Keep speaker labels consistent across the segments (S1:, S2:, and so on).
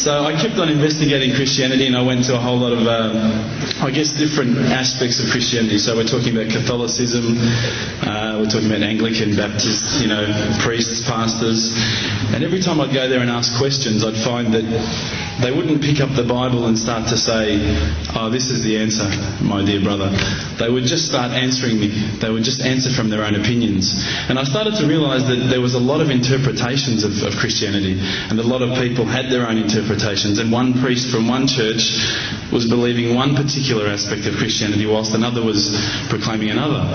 S1: So I kept on investigating Christianity, and I went to a whole lot of, different aspects of Christianity. So we're talking about Catholicism, we're talking about Anglican, Baptist, priests, pastors. And every time I'd go there and ask questions, I'd find that they wouldn't pick up the Bible and start to say, "Oh, this is the answer, my dear brother." They would just start answering me. They would just answer from their own opinions. And I started to realise that there was a lot of interpretations of Christianity, and a lot of people had their own interpretations. And one priest from one church was believing one particular aspect of Christianity, whilst another was proclaiming another.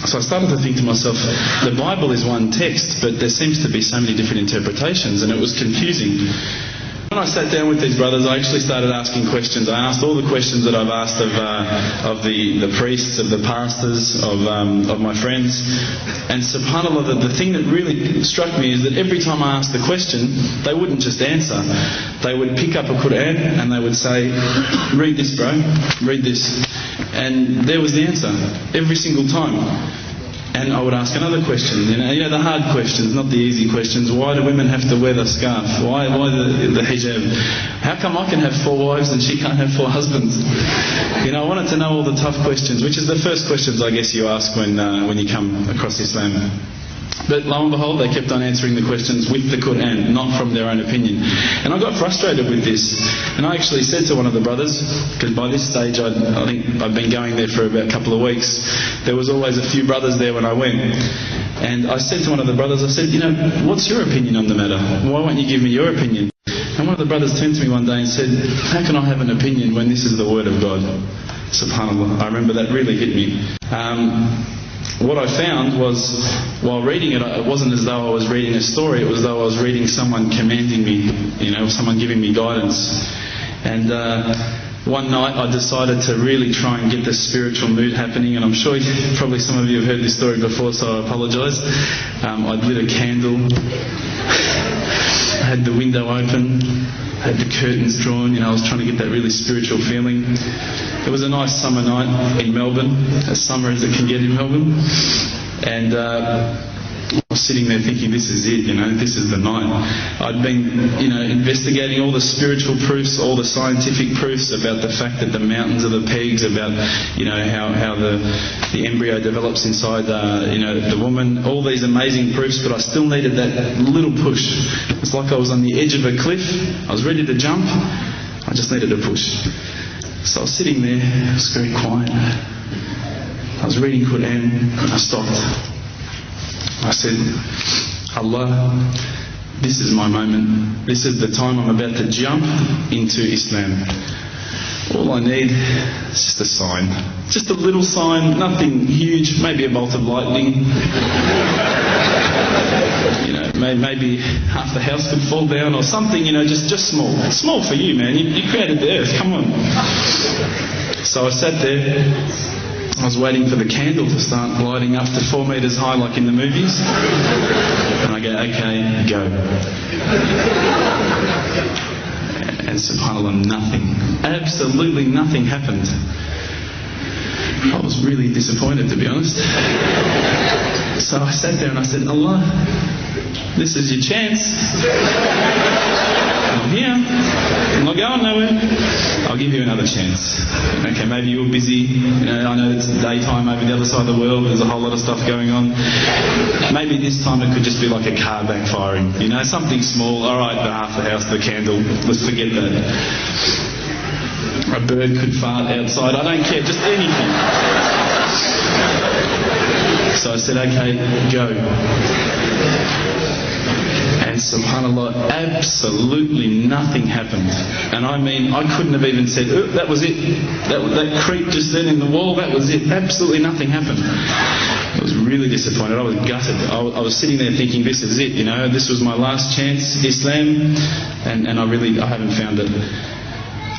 S1: So I started to think to myself, the Bible is one text, but there seems to be so many different interpretations, and it was confusing. When I sat down with these brothers, I actually started asking questions. I asked all the questions that I've asked of the priests, of the pastors, of my friends. And subhanAllah, the thing that really struck me is that every time I asked the question, they wouldn't just answer. They would pick up a Quran and they would say, "Read this, bro, read this." And there was the answer, every single time. And I would ask another question, the hard questions, not the easy questions. Why do women have to wear the scarf? Why the hijab? How come I can have 4 wives and she can't have 4 husbands? I wanted to know all the tough questions, which is the first questions I guess you ask when you come across Islam. But lo and behold, they kept on answering the questions with the Quran, not from their own opinion. And I got frustrated with this. And I actually said to one of the brothers, because by this stage I think I've been going there for about a couple of weeks, there was always a few brothers there when I went. And I said to one of the brothers, I said, what's your opinion on the matter? Why won't you give me your opinion? And one of the brothers turned to me one day and said, "How can I have an opinion when this is the word of God?" SubhanAllah, I remember that really hit me. What I found was, while reading it, it wasn't as though I was reading a story, it was as though I was reading someone commanding me, someone giving me guidance. And one night I decided to really try and get the spiritual mood happening, and I'm sure probably some of you have heard this story before, so I apologise. I'd lit a candle, I had the window open, I had the curtains drawn, I was trying to get that really spiritual feeling. It was a nice summer night in Melbourne, as summer as it can get in Melbourne. And I was sitting there thinking, this is it, this is the night. I'd been, investigating all the spiritual proofs, all the scientific proofs about the fact that the mountains are the pegs, about, how the embryo develops inside, the woman, all these amazing proofs, but I still needed that little push. It's like I was on the edge of a cliff, I was ready to jump, I just needed a push. So I was sitting there, it was very quiet. I was reading Quran, and I stopped. I said, "Allah, this is my moment. This is the time I'm about to jump into Islam. All I need is just a sign. Just a little sign, nothing huge, maybe a bolt of lightning. Maybe half the house could fall down or something, just small. Small for you, man. You created the earth, come on." So I sat there. I was waiting for the candle to start lighting up to 4 metres high like in the movies. And I go, "Okay, go." And subhanAllah, nothing. Absolutely nothing happened. I was really disappointed, to be honest. So I sat there and I said, "Allah, this is your chance. I'm here. I'm not going nowhere. I'll give you another chance. Okay, maybe you're busy. I know it's daytime over the other side of the world. There's a whole lot of stuff going on. Maybe this time it could just be like a car backfiring. Something small. All right, half the house, the candle. Let's forget that. A bird could fart outside. I don't care. Just anything." So I said, "Okay, go." And subhanAllah, absolutely nothing happened. And I mean, I couldn't have even said, "Oh, that was it. That creep just then in the wall, that was it." Absolutely nothing happened. I was really disappointed. I was gutted. I was sitting there thinking, this is it, this was my last chance, Islam, and I haven't found it.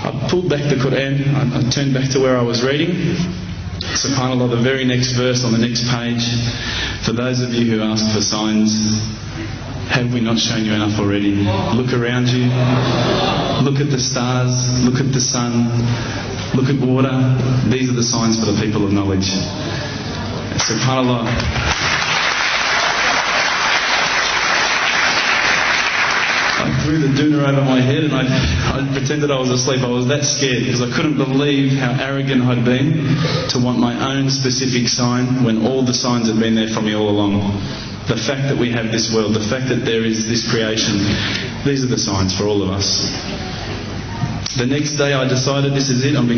S1: I pulled back the Quran, I turned back to where I was reading. SubhanAllah, the very next verse on the next page, for those of you who ask for signs, have we not shown you enough already? Look around you, look at the stars, look at the sun, look at water. These are the signs for the people of knowledge. SubhanAllah. I threw the doona over my head and I pretended I was asleep. I was that scared because I couldn't believe how arrogant I'd been to want my own specific sign when all the signs had been there for me all along. The fact that we have this world, the fact that there is this creation, these are the signs for all of us. The next day I decided this is it, I'm becoming